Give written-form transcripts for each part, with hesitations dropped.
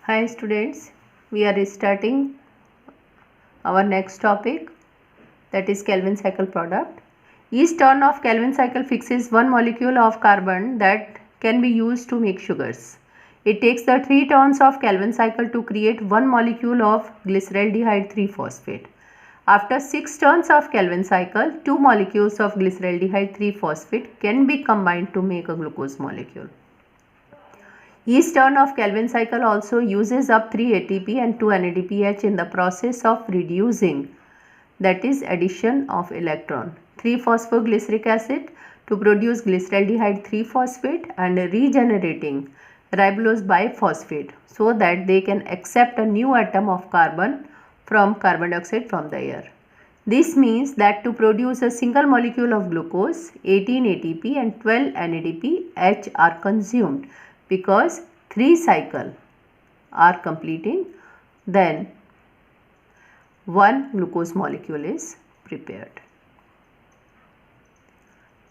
Hi students, we are starting our next topic, that is Calvin cycle product. Each turn of Calvin cycle fixes one molecule of carbon that can be used to make sugars. It takes the 3 turns of Calvin cycle to create one molecule of glyceraldehyde 3-phosphate. After 6 turns of Calvin cycle, 2 molecules of glyceraldehyde 3-phosphate can be combined to make a glucose molecule. Each turn of Calvin cycle also uses up 3 ATP and 2 NADPH in the process of reducing, that is addition of electron, 3-phosphoglyceric acid to produce glyceraldehyde 3-phosphate and regenerating ribulose biphosphate so that they can accept a new atom of carbon from carbon dioxide from the air. This means that to produce a single molecule of glucose, 18 ATP and 12 NADPH are consumed because 3 cycles are completing, then one glucose molecule is prepared.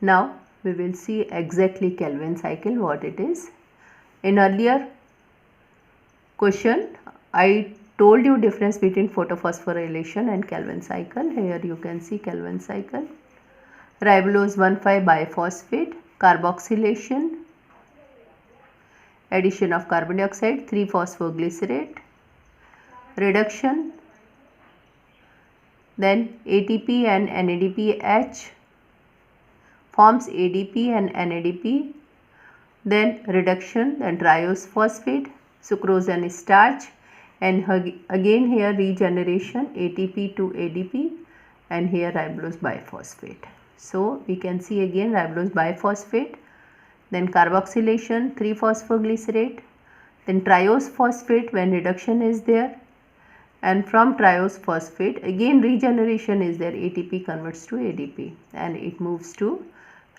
Now we will see exactly Calvin cycle what it is. In earlier question I told you difference between photophosphorylation and Calvin cycle. Here you can see Calvin cycle. Ribulose 1,5-biphosphate, carboxylation, addition of carbon dioxide, 3-phosphoglycerate, reduction, then ATP and NADPH forms ADP and NADP, then reduction, then triose phosphate, sucrose and starch, and again here regeneration, ATP to ADP, and here ribulose biphosphate. So we can see again ribulose biphosphate, then carboxylation, 3-phosphoglycerate, then triose phosphate when reduction is there, and from triose phosphate again regeneration is there, ATP converts to ADP and it moves to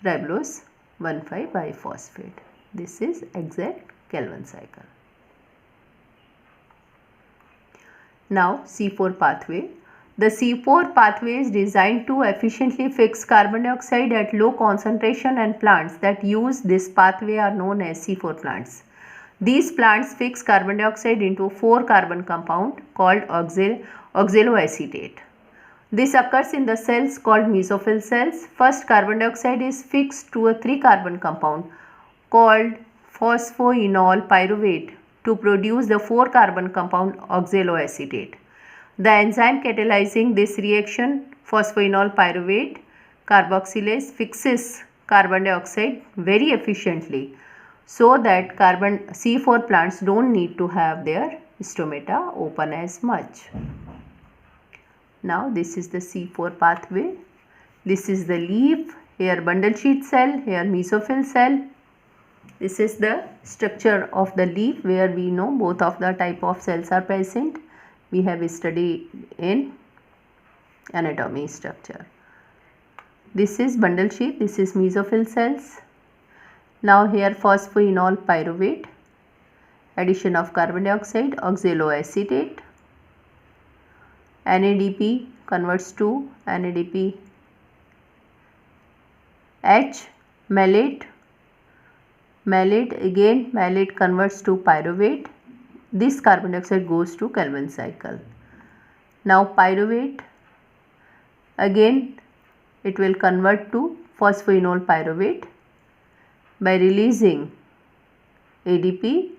ribulose 1,5-biphosphate. This is exact Calvin cycle. Now C4 pathway. The C4 pathway is designed to efficiently fix carbon dioxide at low concentration, and plants that use this pathway are known as C4 plants. These plants fix carbon dioxide into a 4-carbon compound called oxaloacetate. This occurs in the cells called mesophyll cells. First, carbon dioxide is fixed to a 3-carbon compound called phosphoenol pyruvate to produce the 4-carbon compound oxaloacetate. The enzyme catalyzing this reaction, phosphoenol pyruvate carboxylase, fixes carbon dioxide very efficiently so that C4 plants don't need to have their stomata open as much. Now this is the C4 pathway. This is the leaf, here bundle sheath cell, here mesophyll cell. This is the structure of the leaf where we know both of the type of cells are present. We have studied in anatomy structure. This is bundle sheath, this is mesophyll cells. Now here phosphoenol pyruvate, addition of carbon dioxide, oxaloacetate, NADP converts to NADPH, malate again, malate converts to pyruvate. This carbon dioxide goes to Calvin cycle. Now pyruvate, again it will convert to phosphoenol pyruvate by releasing ADP,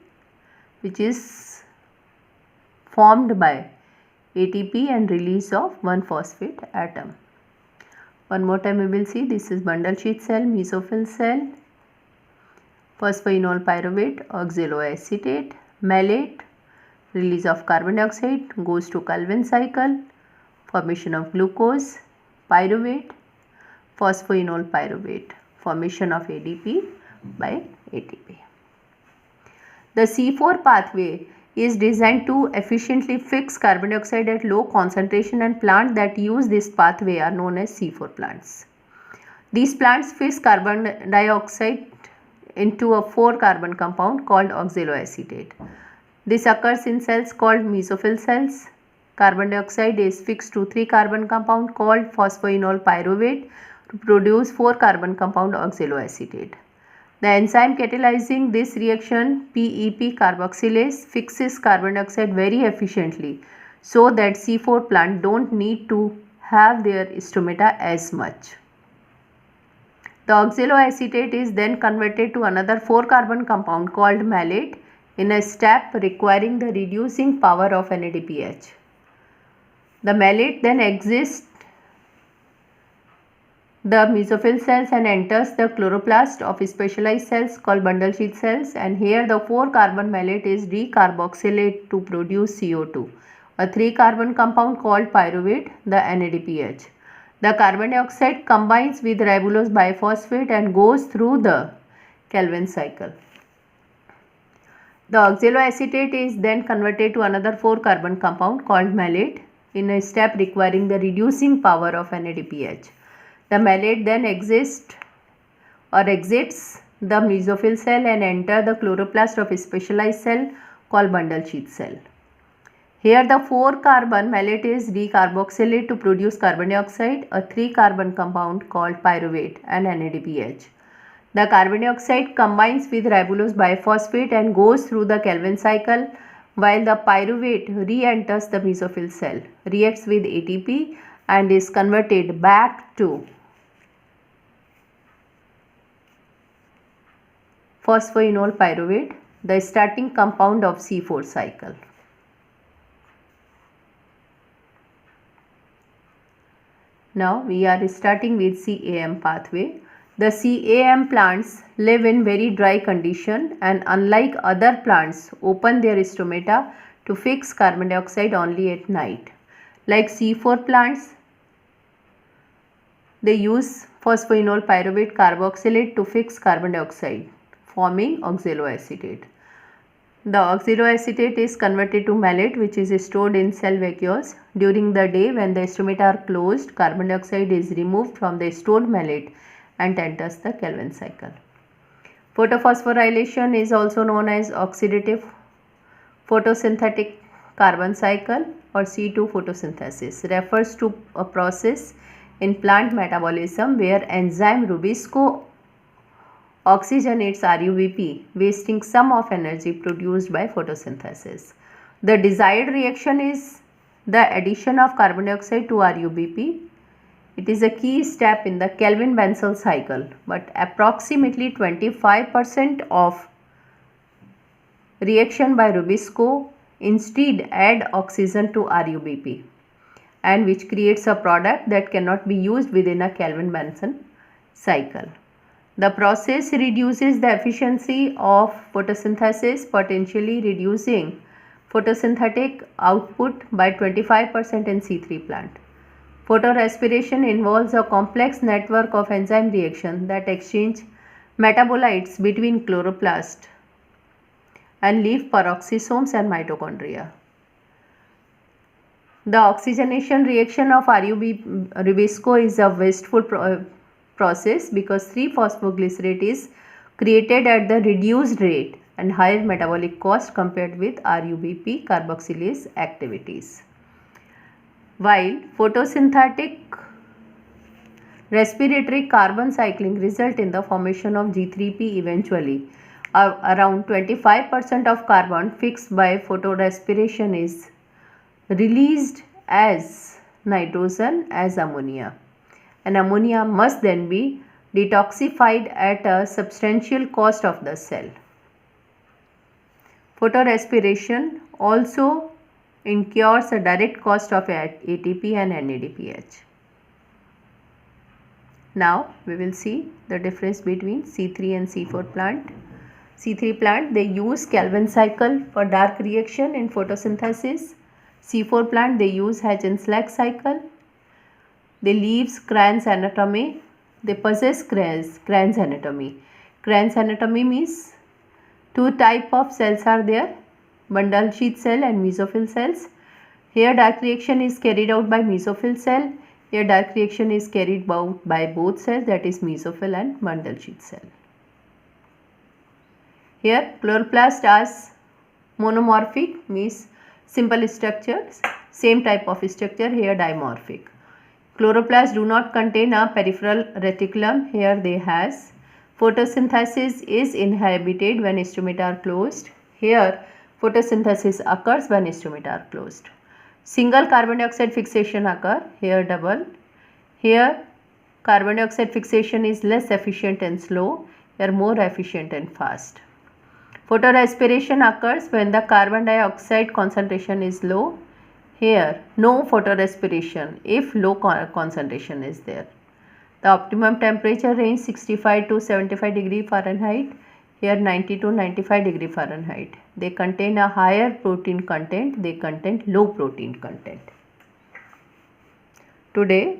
which is formed by ATP and release of 1-phosphate atom. One more time we will see, this is bundle sheath cell, mesophyll cell, phosphoenol pyruvate, oxaloacetate, malate, release of carbon dioxide goes to Calvin cycle, formation of glucose, pyruvate, phosphoenol pyruvate, formation of ADP by ATP. The C4 pathway is designed to efficiently fix carbon dioxide at low concentration, and plants that use this pathway are known as C4 plants. These plants fix carbon dioxide into a 4-carbon compound called oxaloacetate. This occurs in cells called mesophyll cells. Carbon dioxide is fixed to 3-carbon compound called phosphoenol pyruvate to produce 4-carbon compound oxaloacetate. The enzyme catalyzing this reaction, PEP carboxylase, fixes carbon dioxide very efficiently so that C4 plant don't need to have their stomata as much. The oxaloacetate is then converted to another 4-carbon compound called malate in a step requiring the reducing power of NADPH. The malate then exits the mesophyll cells and enters the chloroplast of specialized cells called bundle sheath cells, and here the 4-carbon malate is decarboxylate to produce CO2, a 3-carbon compound called pyruvate, the NADPH. The carbon dioxide combines with ribulose biphosphate and goes through the Calvin cycle. The oxaloacetate is then converted to another 4-carbon compound called malate in a step requiring the reducing power of NADPH. The malate then exits the mesophyll cell and enter the chloroplast of a specialized cell called bundle sheath cell. Here the 4-carbon malate is decarboxylate to produce carbon dioxide, a 3-carbon compound called pyruvate and NADPH. The carbon dioxide combines with ribulose biphosphate and goes through the Calvin cycle, while the pyruvate re-enters the mesophyll cell, reacts with ATP and is converted back to phosphoenol pyruvate, the starting compound of C4 cycle. Now we are starting with CAM pathway. The CAM plants live in very dry condition and unlike other plants open their stomata to fix carbon dioxide only at night. Like C4 plants, they use phosphoenol pyruvate carboxylate to fix carbon dioxide, forming oxaloacetate. The oxaloacetate is converted to malate, which is stored in cell vacuoles. During the day when the stomata are closed, carbon dioxide is removed from the stored malate and enters the Calvin cycle. Photophosphorylation is also known as oxidative photosynthetic carbon cycle or C2 photosynthesis. Refers to a process in plant metabolism where enzyme Rubisco oxygenates RUBP, wasting some of energy produced by photosynthesis. The desired reaction is the addition of carbon dioxide to RUBP. It is a key step in the Calvin-Bensel cycle, but approximately 25% of reaction by Rubisco instead add oxygen to RUBP, and which creates a product that cannot be used within a Calvin-Bensel cycle. The process reduces the efficiency of photosynthesis, potentially reducing photosynthetic output by 25% in C3 plant. Photorespiration involves a complex network of enzyme reactions that exchange metabolites between chloroplast and leaf peroxisomes and mitochondria. The oxygenation reaction of Rubisco is a wasteful process because 3-phosphoglycerate is created at the reduced rate and higher metabolic cost compared with RUBP carboxylase activities. While photosynthetic respiratory carbon cycling result in the formation of G3P eventually, around 25% of carbon fixed by photorespiration is released as nitrogen as ammonia, and ammonia must then be detoxified at a substantial cost of the cell. Photorespiration also incurs a direct cost of ATP and NADPH. Now we will see the difference between C3 and C4 plant. C3 plant, they use Calvin cycle for dark reaction in photosynthesis. C4 plant, they use Hatch and Slack cycle. They leaves Crane's anatomy. They possess Crane's anatomy. Crane's anatomy means two type of cells are there, bundle sheath cell and mesophyll cells. Here dark reaction is carried out by mesophyll cell. Here dark reaction is carried out by both cells, that is mesophyll and bundle sheath cell. Here chloroplast as monomorphic means simple structures, same type of structure, here dimorphic. Chloroplasts do not contain a peripheral reticulum, here they has Photosynthesis is inhibited when stomata are closed. Here, photosynthesis occurs when stomata are closed. Single carbon dioxide fixation occur, here double. Here, carbon dioxide fixation is less efficient and slow, here more efficient and fast. Photorespiration occurs when the carbon dioxide concentration is low. Here, no photorespiration if low concentration is there. The optimum temperature range 65 to 75 degree Fahrenheit. Here 90 to 95 degree Fahrenheit. They contain a higher protein content. They contain low protein content. Today,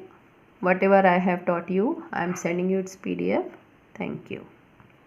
whatever I have taught you, I am sending you its PDF. Thank you.